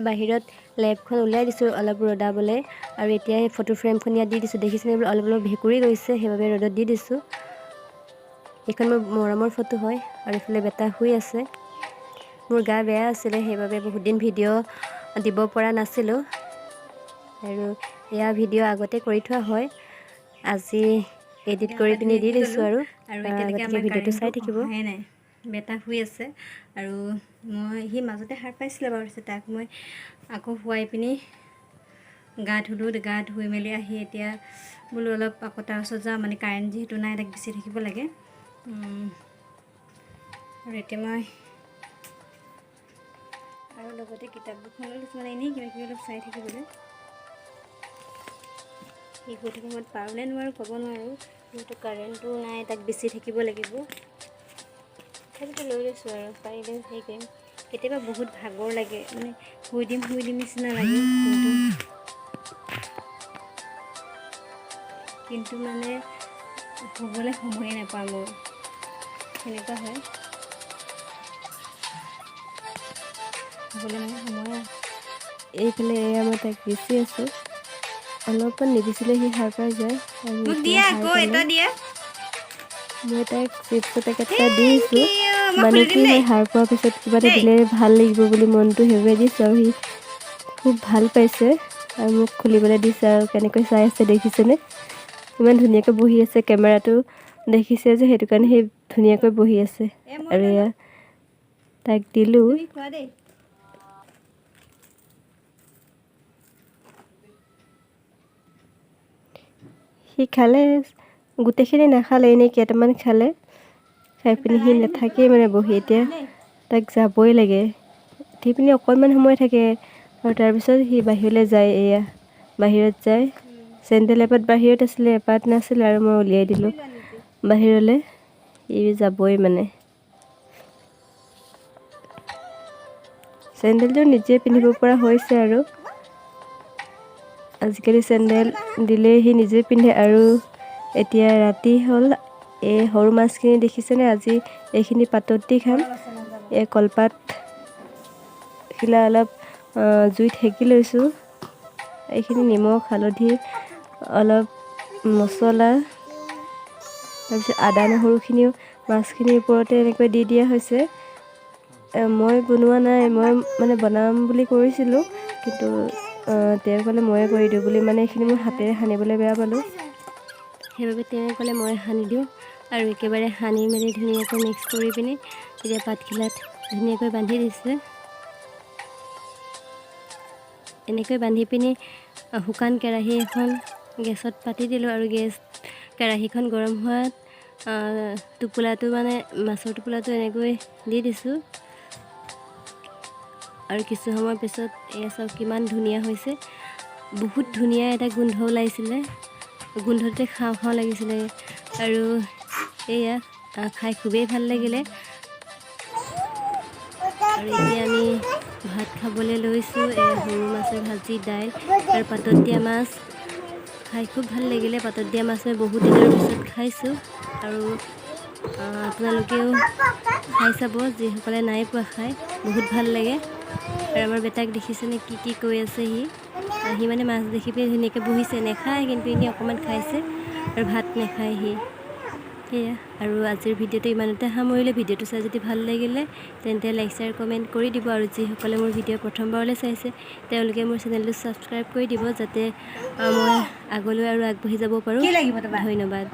বাহিৰত লেপখন উলিয়াই দিছোঁ অলপ ৰ'দাবলৈ আৰু এতিয়া এই ফটো ফ্ৰেমখন ইয়াত দি দিছোঁ। দেখিছেনে বোলো অলপ ভেঁকুৰি গৈছে, সেইবাবে ৰ'দত দি দিছোঁ। এইখন মোৰ মৰমৰ ফটো হয় আৰু এইফালে বেটা শুই আছে। মোৰ গা বেয়া আছিলে, সেইবাবে বহুত দিন ভিডিঅ' দিব পৰা নাছিলোঁ আৰু এয়া ভিডিঅ' আগতে কৰি থোৱা হয়, আজি এডিট কৰি পিনি দি দিছোঁ আৰু গতিকে ভিডিঅ'টো চাই থাকিব। বেটা শুই আছে আৰু সি মাজতে সাৰ পাইছিলে বাৰু, তাক মই আকৌ শুৱাই পিনি গা ধুলোঁ। গা ধুই মেলি আহি এতিয়া বোলো অলপ আকৌ তাৰ ওচৰত যাওঁ, মানে কাৰেণ্ট যিহেতু নাই তাক বেচি থাকিব লাগে। আৰু এতিয়া মই আৰু লগতে কিতাপ দুখন লৈ লৈছোঁ, মানে এনেই কিবা কিবি অলপ চাই থাকিবলৈ। সি শুই থকা সময়ত পাৰোঁনে নোৱাৰোঁ ক'ব নোৱাৰোঁ, যিহেতু কাৰেণ্টটো নাই তাক বেচি থাকিব লাগিব। তথাপিতো লৈ লৈছোঁ আৰু পাৰিলে হেৰি কৰিম। কেতিয়াবা বহুত ভাগৰ লাগে, মানে শুই দিম নিচিনা লাগে, কিন্তু মানে শুবলৈ সময়ে নাপাওঁ মই, সেনেকুৱা হয়। শুবলৈ মানে সময় এইফালে মই তাক বিচি আছোঁ, অলপমান নিবিচিলে সি সাৰ পাই যায়। মই তাক চিপছৰ পেকেট এটা দিছোঁ, মানে কি হয় সাৰ পোৱাৰ পিছত কিবা এটা দিলে ভাল লাগিব বুলি মনটো সেইবাবে দিছোঁ আৰু সি খুব ভাল পাইছে আৰু মোক খুলিবলৈ দিছে আৰু কেনেকৈ চাই আছে দেখিছেনে? ইমান ধুনীয়াকৈ বহি আছে, কেমেৰাটো দেখিছে যে সেইটো কাৰণে সি ধুনীয়াকৈ বহি আছে। আৰু এয়া তাক দিলোঁ। সি খালে, গোটেইখিনি নাখালে, এনেই কেইটামান খালে, খাই পিনি সি নাথাকেই মানে বহি। এতিয়া তাক যাবই লাগে, উঠি পিনি অকণমান সময় থাকে আৰু তাৰপিছত সি বাহিৰলৈ যায়। এয়া বাহিৰত যায়, চেণ্ডেল এপাত বাহিৰত আছিলে, এপাত নাছিলে আৰু মই উলিয়াই দিলোঁ বাহিৰলৈ। ই যাবই মানে। চেণ্ডেলটো নিজে পিন্ধিব পৰা হৈছে আৰু আজিকালি চেণ্ডেল দিলেই সি নিজে পিন্ধে। আৰু এতিয়া ৰাতি হ'ল, এই সৰু মাছখিনি দেখিছেনে? আজি এইখিনি পাতত দি খাম। এই কলপাত খিলা অলপ জুইত সেকি লৈছোঁ। এইখিনি নিমখ হালধি অলপ মছলা, তাৰপিছত আদা নহৰুখিনিও মাছখিনিৰ ওপৰতে এনেকৈ দি দিয়া হৈছে। মই বনোৱা নাই, মই মানে বনাম বুলি কৰিছিলোঁ, কিন্তু তেওঁ ক'লে ময়ে কৰি দিওঁ বুলি, মানে এইখিনি মই হাতেৰে সানিবলৈ বেয়া পালোঁ, সেইবাবে তেওঁ ক'লে মই সানি দিওঁ। আৰু একেবাৰে সানি মেলি ধুনীয়াকৈ মিক্স কৰি পিনি এতিয়া পাতখিলাত ধুনীয়াকৈ বান্ধি দিছে। এনেকৈ বান্ধি পিনি শুকান কেৰাহী এখন গেছত পাতি দিলোঁ আৰু কেৰাহীখন গৰম হোৱাত টোপোলাটো, মানে মাছৰ টোপোলাটো এনেকৈ দি দিছোঁ। আৰু কিছু সময়ৰ পিছত এয়া চাওক কিমান ধুনীয়া হৈছে, বহুত ধুনীয়া এটা গোন্ধ ওলাইছিলে, গোন্ধতে খাওঁ খাওঁ লাগিছিলে। আৰু এয়া খাই খুবেই ভাল লাগিলে। আৰু এতিয়া আমি ভাত খাবলৈ লৈছোঁ। এয়া সৰু মাছৰ ভাজি, দাইল আৰু পাতত দিয়া মাছ। খাই খুব ভাল লাগিলে। পাতত দিয়া মাছ মই বহুত দিনৰ পিছত খাইছোঁ, আৰু আপোনালোকেও খাই চাব, যিসকলে নাই পোৱা খাই বহুত ভাল লাগে। আৰু আমাৰ বেটাক দেখিছেনে কি কৈ আছে? সি মানে মাছ দেখি পিনি ধুনীয়াকৈ বহিছে, নেখায় কিন্তু এনেই অকণমান খাইছে আৰু ভাত নেখায় সি। সেয়া, আৰু আজিৰ ভিডিঅ'টো ইমানতে সামৰিলোঁ। ভিডিঅ'টো চাই যদি ভাল লাগিলে তেন্তে লাইক শ্বেয়াৰ কমেণ্ট কৰি দিব, আৰু যিসকলে মোৰ ভিডিঅ' প্ৰথমবাৰলৈ চাইছে তেওঁলোকে মোৰ চেনেলটো ছাবস্ক্ৰাইব কৰি দিব, যাতে মই আগলৈ আৰু আগবাঢ়ি যাব পাৰোঁ। ধন্যবাদ।